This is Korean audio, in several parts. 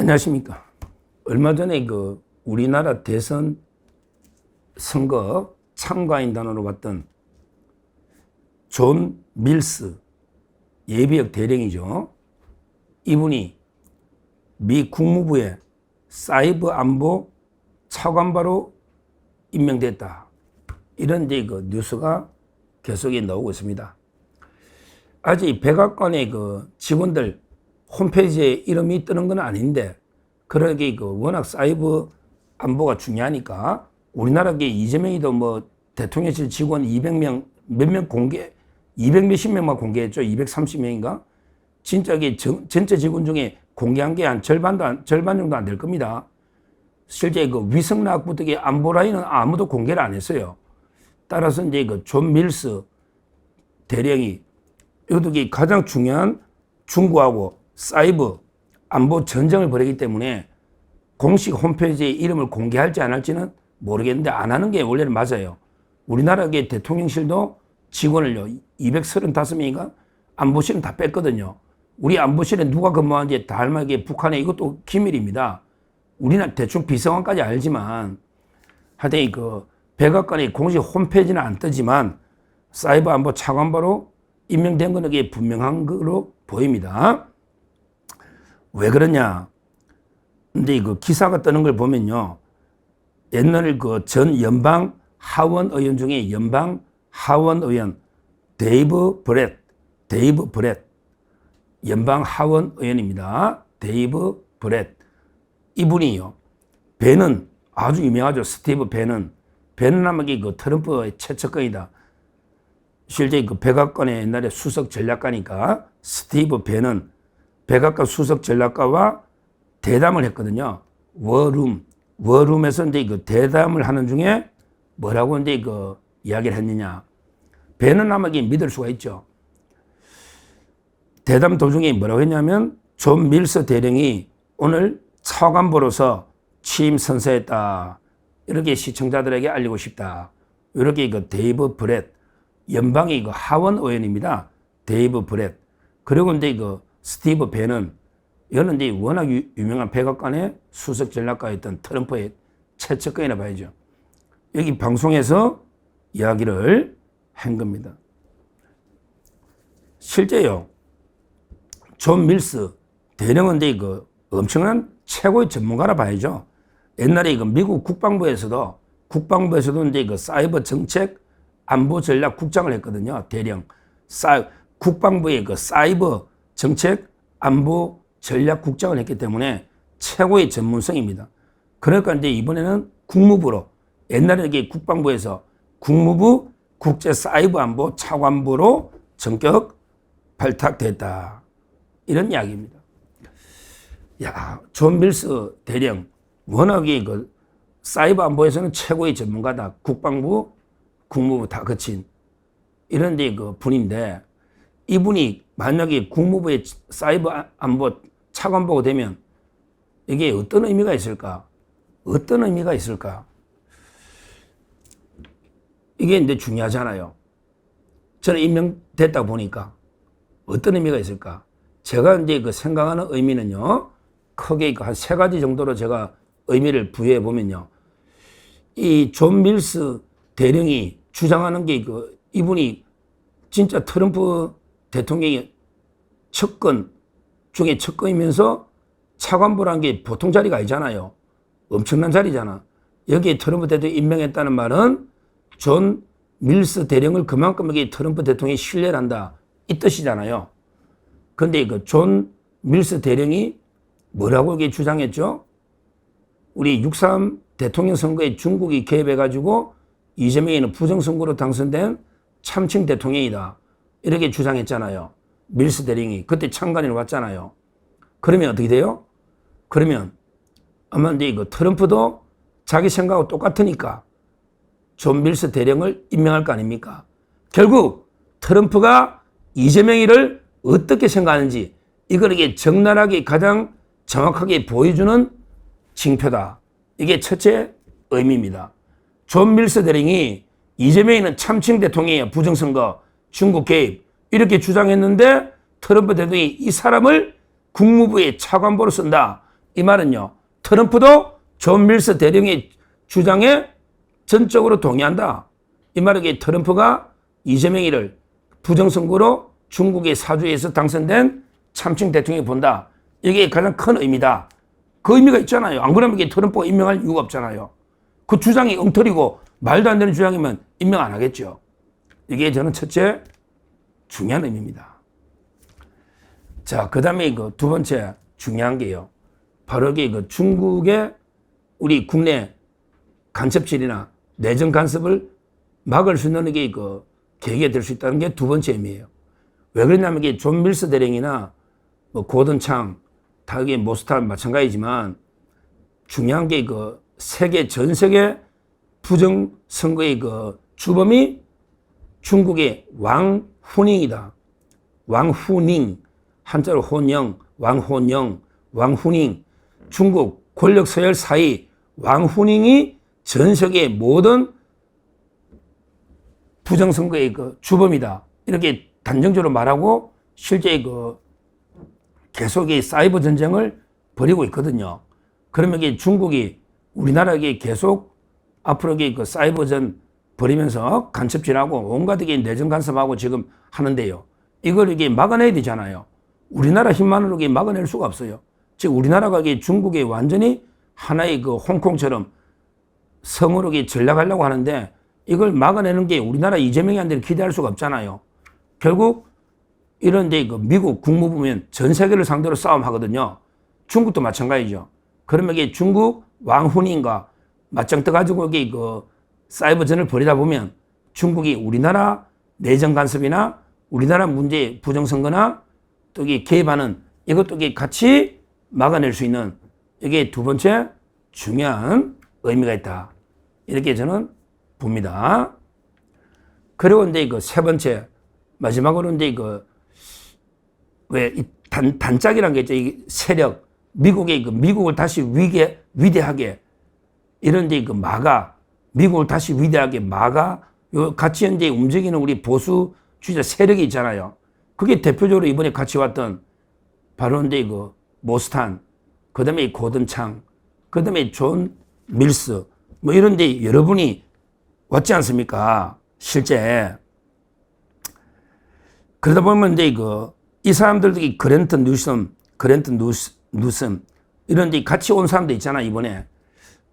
안녕하십니까. 얼마 전에 우리나라 대선 선거 참가인단으로 갔던 존 밀스 예비역 대령이죠. 이분이 미 국무부의 사이버 안보 차관바로 임명됐다. 이런 뉴스가 계속 나오고 있습니다. 아직 백악관의 직원들 홈페이지에 이름이 뜨는 건 아닌데, 그러게 워낙 사이버 안보가 중요하니까 우리나라 이재명이도 대통령실 직원 200명 몇 명 공개, 200 몇십 명만 공개했죠. 230명인가? 진짜 전체 직원 중에 공개한 게 한 절반 정도 안 될 겁니다. 실제 위성락부터 안보 라인은 아무도 공개를 안 했어요. 따라서 이제 존 밀스 대령이 이것도 가장 중요한 중국하고 사이버 안보 전쟁을 벌이기 때문에 공식 홈페이지에 이름을 공개할지 안 할지는 모르겠는데, 안 하는 게 원래는 맞아요. 우리나라 대통령실도 직원을요 235명인가 안보실은 다 뺐거든요. 우리 안보실에 누가 근무하는지 다 알면 북한에 이것도 기밀입니다. 우리는 대충 비서관까지 알지만, 하여튼 백악관의 공식 홈페이지는 안 뜨지만 사이버 안보 차관바로 임명된 건 이게 분명한 거로 보입니다. 왜 그러냐? 근데 기사가 뜨는 걸 보면요, 옛날 전 연방 하원 의원 중에 연방 하원 의원 데이브 브렛 연방 하원 의원입니다. 데이브 브렛 이분이요, 배는 아주 유명하죠. 스티브 배는 아마 트럼프의 최측근이다. 실제 백악관의 옛날에 수석 전략가니까 스티브 배는 백악관 수석 전략가와 대담을 했거든요. 워룸에서 이제 대담을 하는 중에 뭐라고 이제 이야기를 했느냐. 배는 아마 믿을 수가 있죠. 대담 도중에 뭐라고 했냐면, 존 밀스 대령이 오늘 차관보로서 취임 선서했다. 이렇게 시청자들에게 알리고 싶다. 이렇게 데이브 브렛, 연방의 하원 의원입니다. 데이브 브렛. 그리고 이제 스티브 배는, 이거는 이제 워낙 유명한 백악관의 수석 전략가였던 트럼프의 최측근이라 봐야죠. 여기 방송에서 이야기를 한 겁니다. 실제요, 존 밀스 대령은 이제 엄청난 최고의 전문가라 봐야죠. 옛날에 미국 국방부에서도 이제 사이버 정책 안보 전략 국장을 했거든요. 대령. 국방부의 사이버 정책 안보 전략 국장을 했기 때문에 최고의 전문성입니다. 그러니까 이제 이번에는 국무부로, 옛날에 이게 국방부에서 국무부 국제 사이버 안보 차관부로 전격 발탁됐다. 이런 이야기입니다. 야, 존 밀스 대령 워낙에 사이버 안보에서는 최고의 전문가다. 국방부, 국무부 다 거친 이런 분인데, 이분이 만약에 국무부의 사이버 안보 차관보가 되면 이게 어떤 의미가 있을까? 이게 이제 중요하잖아요. 저는 임명됐다 보니까 어떤 의미가 있을까? 제가 이제 생각하는 의미는요, 크게 한 세 가지 정도로 제가 의미를 부여해 보면요, 이 존 밀스 대령이 주장하는 게 이분이 진짜 트럼프 대통령의 측근 중에 측근이면서 차관보라는 게 보통 자리가 아니잖아요. 엄청난 자리잖아. 여기에 트럼프 대통령이 임명했다는 말은 존 밀스 대령을 그만큼 여기 트럼프 대통령이 신뢰를 한다, 이 뜻이잖아요. 그런데 존 밀스 대령이 뭐라고 이게 주장했죠? 우리 6.3 대통령 선거에 중국이 개입해가지고 이재명이는 부정선거로 당선된 참칭 대통령이다. 이렇게 주장했잖아요. 밀스 대령이. 그때 참관인으로 왔잖아요. 그러면 어떻게 돼요? 그러면 아마 이제 트럼프도 자기 생각하고 똑같으니까 존 밀스 대령을 임명할 거 아닙니까? 결국 트럼프가 이재명이를 어떻게 생각하는지, 이걸 이게 적나라하게 가장 정확하게 보여주는 징표다. 이게 첫째 의미입니다. 존 밀스 대령이 이재명이는 참칭 대통령이에요. 부정선거, 중국 개입 이렇게 주장했는데 트럼프 대통령이 이 사람을 국무부의 차관보로 쓴다. 이 말은요, 트럼프도 존 밀스 대령의 주장에 전적으로 동의한다. 이 말은 트럼프가 이재명이를 부정선거로 중국의 사주에서 당선된 참칭 대통령이 본다. 이게 가장 큰 의미다. 그 의미가 있잖아요. 안 그러면 이게 트럼프가 임명할 이유가 없잖아요. 그 주장이 엉터리고 말도 안 되는 주장이면 임명 안 하겠죠. 이게 저는 첫째 중요한 의미입니다. 자, 그 다음에 그 두 번째 중요한 게요. 바로 이게 그 중국의 우리 국내 간첩질이나 내정 간섭을 막을 수 있는 게 그 계기가 될 수 있다는 게 두 번째 의미예요. 왜 그러냐면 이게 존 밀스 대령이나 뭐 고든 창, 다 이게 모스탄 마찬가지지만 중요한 게 그 전 세계 부정 선거의 그 주범이 중국의 왕후닝이다. 왕후닝, 한자로 혼영, 왕혼영, 왕후닝. 중국 권력 서열 사이 왕후닝이 전 세계 모든 부정선거의 그 주범이다. 이렇게 단정적으로 말하고 실제 그 계속의 사이버 전쟁을 벌이고 있거든요. 그러면 이게 중국이 우리나라에 계속 앞으로 그 사이버전 벌이면서 간첩질하고 온갖 내정 간섭하고 지금 하는데요. 이걸 이게 막아내야 되잖아요. 우리나라 힘만으로 이게 막아낼 수가 없어요. 즉 우리나라가 이게 중국에 완전히 하나의 그 홍콩처럼 성으로 전락하려고 하는데 이걸 막아내는 게 우리나라 이재명이한테는 기대할 수가 없잖아요. 결국 이런데 그 미국 국무부면 전 세계를 상대로 싸움하거든요. 중국도 마찬가지죠. 그러면 이게 중국 왕훈인가 맞짱 떠가지고 이게 그 사이버전을 벌이다 보면 중국이 우리나라 내정 간섭이나 우리나라 문제 부정선거나 또 이게 개입하는 이것도 이게 같이 막아낼 수 있는 이게 두 번째 중요한 의미가 있다. 이렇게 저는 봅니다. 그리고 이제 그 세 번째 마지막으로 이제 그 왜 이 단짝이라는 게 있죠. 이 세력 미국의 그 미국을 다시 위대하게 이런 데 그 마가 미국을 다시 위대하게 마가 요 같이 현재 움직이는 우리 보수주의자 세력이 있잖아요. 그게 대표적으로 이번에 같이 왔던 바로 이제 그 모스탄, 그 다음에 고든 창, 그 다음에 존 밀스 뭐 이런 데 여러분이 왔지 않습니까? 실제. 그러다 보면 이제 이 사람들도 그랜트 누섬 이런 데 같이 온 사람도 있잖아, 이번에.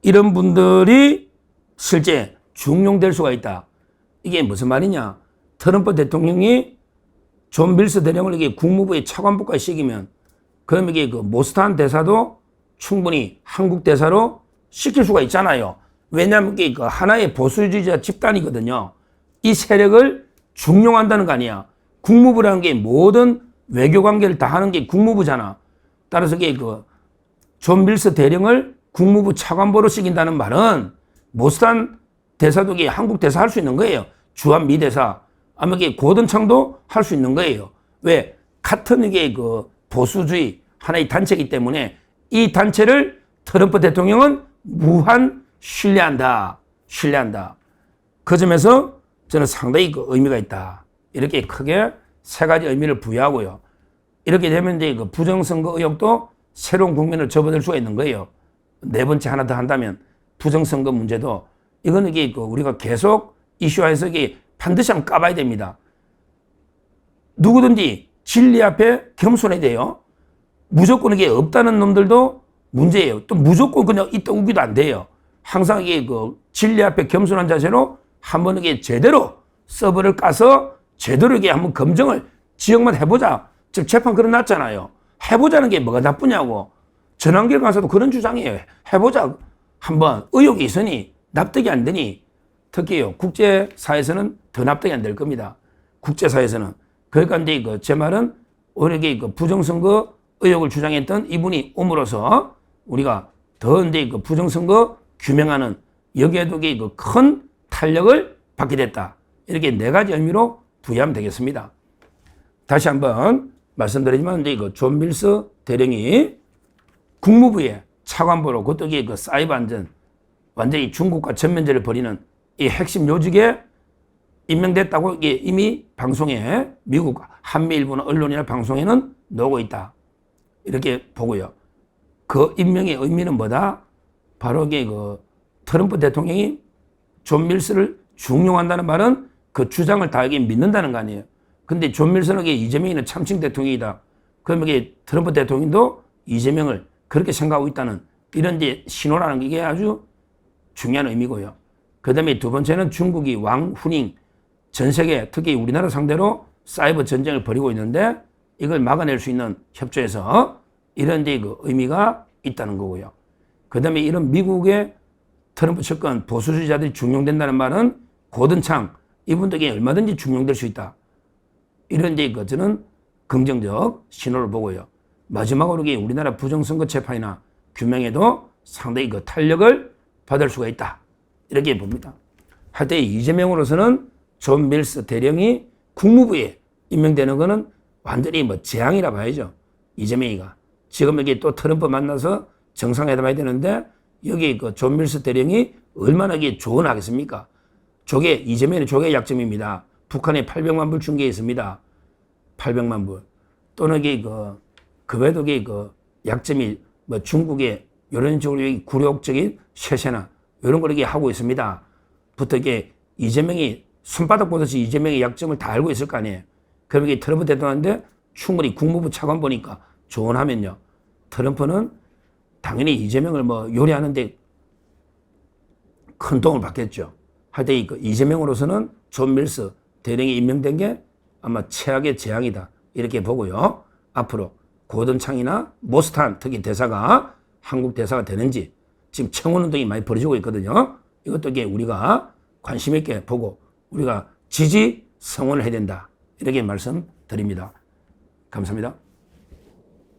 이런 분들이 실제 중용될 수가 있다. 이게 무슨 말이냐? 트럼프 대통령이 존 밀스 대령을 이게 국무부의 차관보까지 시키면 그러면 이게 그 모스탄 대사도 충분히 한국 대사로 시킬 수가 있잖아요. 왜냐하면 이게 그 하나의 보수주의자 집단이거든요. 이 세력을 중용한다는 거 아니야. 국무부라는 게 모든 외교 관계를 다 하는 게 국무부잖아. 따라서 이게 그 존 밀스 대령을 국무부 차관보로 시킨다는 말은 모스탄 대사도 이게 한국 대사 할 수 있는 거예요. 주한 미 대사. 아마 이게 고든 창도 할 수 있는 거예요. 왜? 같은 이게 그 보수주의 하나의 단체이기 때문에 이 단체를 트럼프 대통령은 무한 신뢰한다. 그 점에서 저는 상당히 그 의미가 있다. 이렇게 크게 세 가지 의미를 부여하고요. 이렇게 되면 이제 그 부정선거 의혹도 새로운 국면을 접어들 수가 있는 거예요. 네 번째 하나 더 한다면 부정선거 문제도 이거는 이게 그 우리가 계속 이슈화해서 이게 반드시 한번 까봐야 됩니다. 누구든지 진리 앞에 겸손해야 돼요. 무조건 이게 없다는 놈들도 문제예요. 또 무조건 그냥 있다 우기도 안 돼요. 항상 이게 그 진리 앞에 겸손한 자세로 한번 이게 제대로 서버를 까서 제대로 이게 한번 검증을 지역만 해보자. 즉 재판 그려놨잖아요. 해보자는 게 뭐가 나쁘냐고. 전환길 가서도 그런 주장이에요. 해보자. 한번 의혹이 있으니 납득이 안 되니 특히요 국제사에서는 더 납득이 안 될 겁니다. 국제사에서는. 그러니까 이제 그 제 말은 오히려 그 부정선거 의혹을 주장했던 이분이 옴으로써 우리가 더 이제 그 부정선거 규명하는 여기에도 그 큰 탄력을 받게 됐다. 이렇게 네 가지 의미로 부여하면 되겠습니다. 다시 한번 말씀드리지만 이제 그 존 밀스 대령이 국무부의 차관보로 그것도 그 사이버 안전 완전히 중국과 전면전을 벌이는 이 핵심 요직에 임명됐다고 이게 이미 방송에 미국 한미일보나 언론이나 방송에는 나오고 있다. 이렇게 보고요. 그 임명의 의미는 뭐다? 바로 이게 그 트럼프 대통령이 존 밀스를 중용한다는 말은 그 주장을 다 이게 믿는다는 거 아니에요. 근데 존 밀스에게 이재명이는 참칭 대통령이다. 그러면 이게 트럼프 대통령도 이재명을 그렇게 생각하고 있다는 이런 데 신호라는 게 이게 아주 중요한 의미고요. 그 다음에 두 번째는 중국이 왕후닝 전 세계 특히 우리나라 상대로 사이버 전쟁을 벌이고 있는데 이걸 막아낼 수 있는 협조에서 이런 데 그 의미가 있다는 거고요. 그 다음에 이런 미국의 트럼프 측근 보수주의자들이 중용된다는 말은 고든창 이분들에게 얼마든지 중용될 수 있다. 이런 데 그 저는 긍정적 신호를 보고요. 마지막으로 우리나라 부정선거 재판이나 규명에도 상당히 그 탄력을 받을 수가 있다. 이렇게 봅니다. 하여튼 이재명으로서는 존 밀스 대령이 국무부에 임명되는 것은 완전히 뭐 재앙이라 봐야죠. 이재명이가. 지금 여기 또 트럼프 만나서 정상회담 해야 되는데 여기 그 존 밀스 대령이 얼마나 이게 조언하겠습니까? 이재명의 조개 약점입니다. 북한에 800만 불 준 게 있습니다. 800만 불. 또는 이게 그 외에도 그 약점이 뭐 중국의 이런 식으로 굴욕적인 쇄세나 이런 걸 이렇게 하고 있습니다. 부터 이게 이재명이 손바닥 보듯이 이재명의 약점을 다 알고 있을 거 아니에요. 그럼 이게 트럼프 대통령한테 충분히 국무부 차관 보니까 조언하면요. 트럼프는 당연히 이재명을 뭐 요리하는데 큰 도움을 받겠죠. 하여튼 그 이재명으로서는 존 밀스 대령이 임명된 게 아마 최악의 재앙이다. 이렇게 보고요. 앞으로 고든창이나 모스탄 특히 대사가 한국 대사가 되는지 지금 청원운동이 많이 벌어지고 있거든요. 이것도 이게 우리가 관심 있게 보고 우리가 지지 성원을 해야 된다. 이렇게 말씀드립니다. 감사합니다.